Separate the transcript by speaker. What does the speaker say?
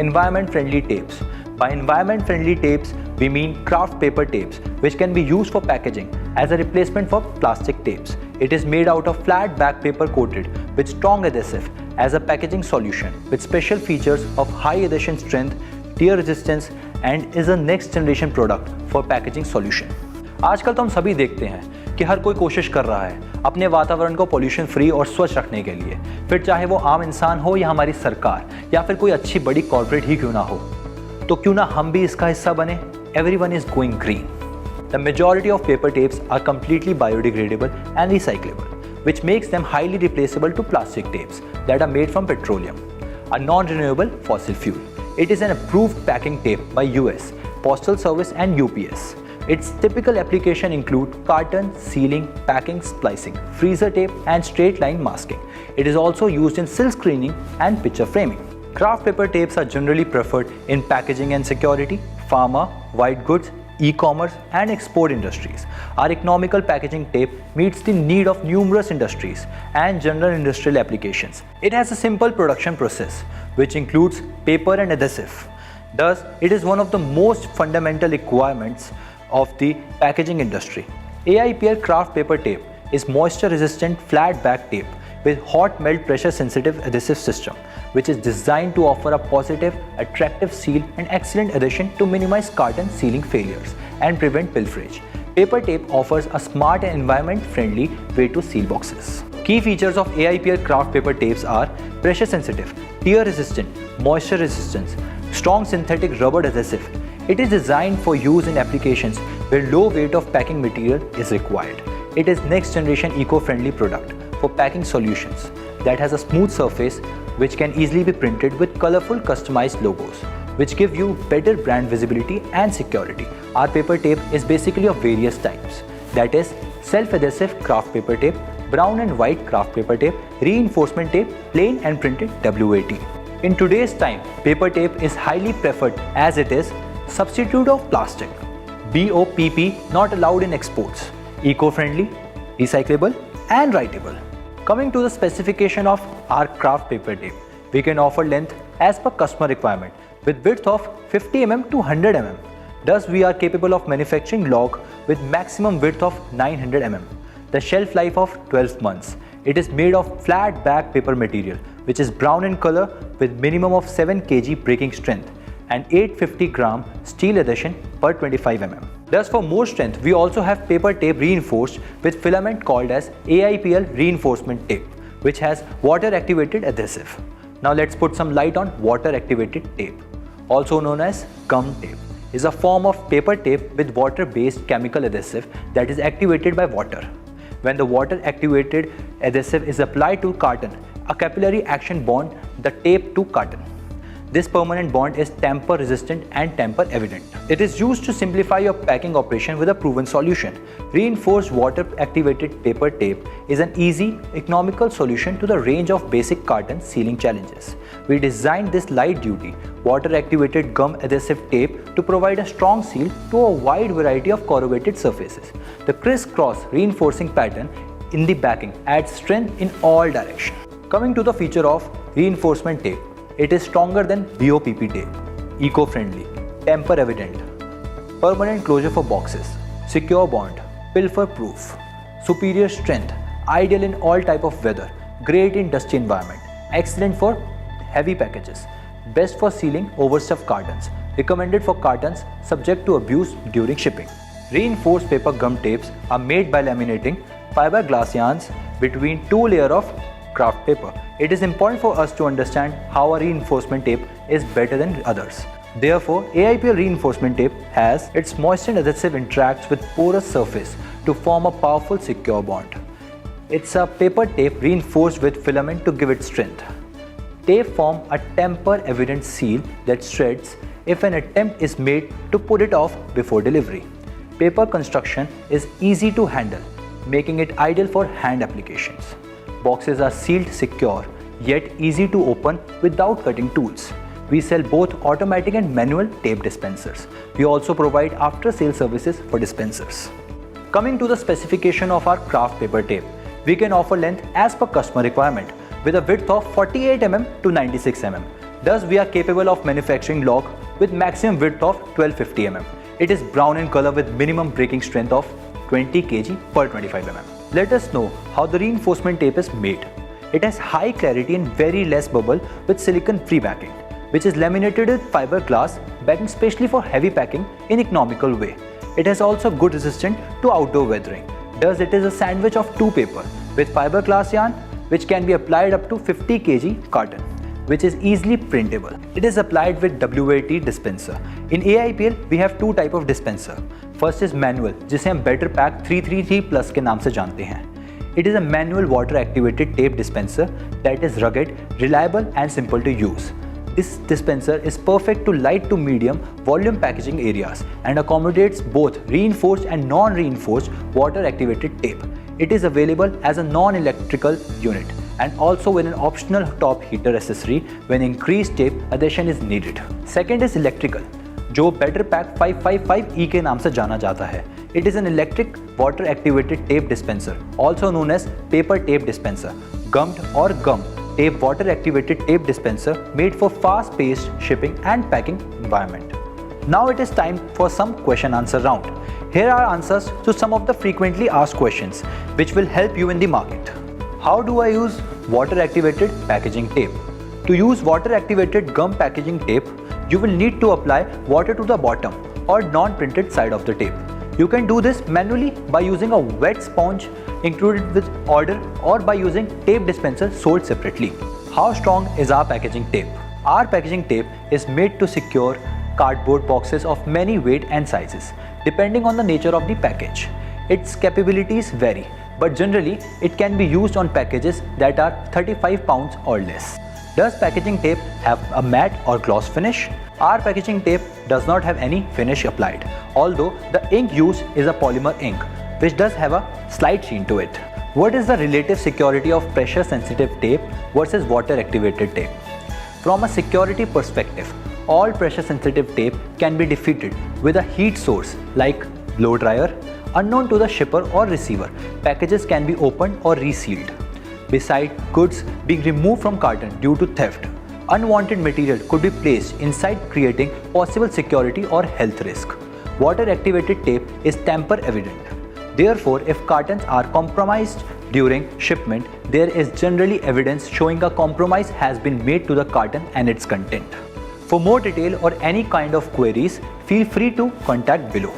Speaker 1: environment-friendly tapes. By environment-friendly tapes, we mean craft paper tapes, which can be used for packaging as a replacement for plastic tapes. It is made out of flat back paper coated with strong adhesive as a packaging solution with special features of high adhesion strength, tear resistance and is a next generation product for packaging solution. आजकल तो हम सभी देखते हैं कि हर कोई कोशिश कर रहा है अपने वातावरण को पॉल्यूशन फ्री और स्वच्छ रखने के लिए, फिर चाहे वो आम इंसान हो या हमारी सरकार या फिर कोई अच्छी बड़ी कॉर्पोरेट ही क्यों ना हो, तो क्यों ना हम भी इसका हिस्सा बने। Everyone is going green. The majority of paper tapes are completely biodegradable and recyclable, which makes them highly replaceable to plastic tapes that are made from petroleum, a non-renewable fossil fuel. It is an approved packing tape by US Postal Service and UPS. Its typical application include carton, sealing, packing, splicing, freezer tape and straight line masking. It is also used in silk screening and picture framing. Craft paper tapes are generally preferred in packaging and security, pharma, white goods, e-commerce and export industries. Our economical packaging tape meets the need of numerous industries and general industrial applications. It has a simple production process which includes paper and adhesive. Thus, it is one of the most fundamental requirements of the packaging industry. AIPL craft paper tape is moisture resistant flat back tape with hot melt pressure sensitive adhesive system, which is designed to offer a positive, attractive seal and excellent adhesion to minimize carton sealing failures and prevent pilferage. Paper tape offers a smart and environment-friendly way to seal boxes. Key features of AIPL craft paper tapes are pressure sensitive, tear resistant, moisture resistance, strong synthetic rubber adhesive. It is designed for use in applications where low weight of packing material is required. It is next generation eco-friendly product for packing solutions that has a smooth surface which can easily be printed with colorful customized logos, which give you better brand visibility and security. Our paper tape is basically of various types, that is self-adhesive craft paper tape, brown and white craft paper tape, reinforcement tape, plain and printed WAT. In today's time, paper tape is highly preferred as it is substitute of plastic, BOPP not allowed in exports, eco-friendly, recyclable and writable. Coming to the specification of our craft paper tape, we can offer length as per customer requirement with width of 50 mm to 100 mm. Thus, we are capable of manufacturing log with maximum width of 900 mm. The shelf life of 12 months. It is made of flat back paper material which is brown in color with minimum of 7 kg breaking strength and 850 gram steel adhesion per 25 mm. Thus, for more strength, we also have paper tape reinforced with filament called as AIPL reinforcement tape, which has water activated adhesive. Now let's put some light on water activated tape, also known as gum tape. Is a form of paper tape with water based chemical adhesive that is activated by water. When the water activated adhesive is applied to carton, a capillary action bond the tape to carton. This permanent bond is tamper resistant and tamper evident. It is used to simplify your packing operation with a proven solution. Reinforced water activated paper tape is an easy, economical solution to the range of basic carton sealing challenges. We designed this light duty, water activated gum adhesive tape to provide a strong seal to a wide variety of corrugated surfaces. The criss-cross reinforcing pattern in the backing adds strength in all directions. Coming to the feature of reinforcement tape. It is stronger than BOPP tape, eco-friendly, tamper-evident, permanent closure for boxes, secure bond, pilfer-proof, superior strength, ideal in all type of weather, great in dusty environment, excellent for heavy packages, best for sealing overstuffed cartons, recommended for cartons subject to abuse during shipping. Reinforced paper gum tapes are made by laminating fiberglass yarns between two layers of craft paper. It is important for us to understand how a reinforcement tape is better than others. Therefore, AIPL reinforcement tape has its moisture adhesive interacts with porous surface to form a powerful secure bond. It's a paper tape reinforced with filament to give it strength. Tape form a tamper evident seal that shreds if an attempt is made to put it off before delivery. Paper construction is easy to handle, making it ideal for hand applications. Boxes are sealed secure, yet easy to open without cutting tools. We sell both automatic and manual tape dispensers. We also provide after-sale services for dispensers. Coming to the specification of our craft paper tape, we can offer length as per customer requirement with a width of 48 mm to 96 mm, Thus, we are capable of manufacturing lock with maximum width of 1250 mm. It is brown in color with minimum breaking strength of 20 kg per 25 mm. Let us know how the reinforcement tape is made. It has high clarity and very less bubble with silicon-free backing, which is laminated with fiberglass backing specially for heavy packing in economical way. It has also good resistance to outdoor weathering. Thus, it is a sandwich of two paper with fiberglass yarn which can be applied up to 50 kg carton, which is easily printable. It is applied with WAT dispenser. In AIPL, we have two type of dispenser. First is manual, जिसे हम Better Pack 333 Plus के नाम से जानते हैं. It is a manual water activated tape dispenser that is rugged, reliable and simple to use. This dispenser is perfect to light to medium volume packaging areas and accommodates both reinforced and non-reinforced water activated tape. It is available as a non-electrical unit and also with an optional top heater accessory when increased tape adhesion is needed. Second is electrical, जो Better Pack 555E के नाम से जाना जाता है. It is an electric water activated tape dispenser, also known as paper tape dispenser, gummed or gum tape water activated tape dispenser made for fast paced shipping and packing environment. Now it is time for some question answer round. Here are answers to some of the frequently asked questions which will help you in the market. How do I use water activated packaging tape? To use water activated gum packaging tape, you will need to apply water to the bottom or non-printed side of the tape. You can do this manually by using a wet sponge included with order or by using tape dispenser sold separately. How strong is our packaging tape? Our packaging tape is made to secure cardboard boxes of many weight and sizes depending on the nature of the package. Its capabilities vary, but generally it can be used on packages that are 35 pounds or less. Does packaging tape have a matte or gloss finish? Our packaging tape does not have any finish applied, although the ink used is a polymer ink, which does have a slight sheen to it. What is the relative security of pressure sensitive tape versus water activated tape? From a security perspective, all pressure sensitive tape can be defeated with a heat source like blow dryer. Unknown to the shipper or receiver, packages can be opened or resealed. Besides goods being removed from carton due to theft, unwanted material could be placed inside, creating possible security or health risk. Water activated tape is tamper evident. Therefore, if cartons are compromised during shipment, there is generally evidence showing a compromise has been made to the carton and its content. For more detail or any kind of queries, feel free to contact below.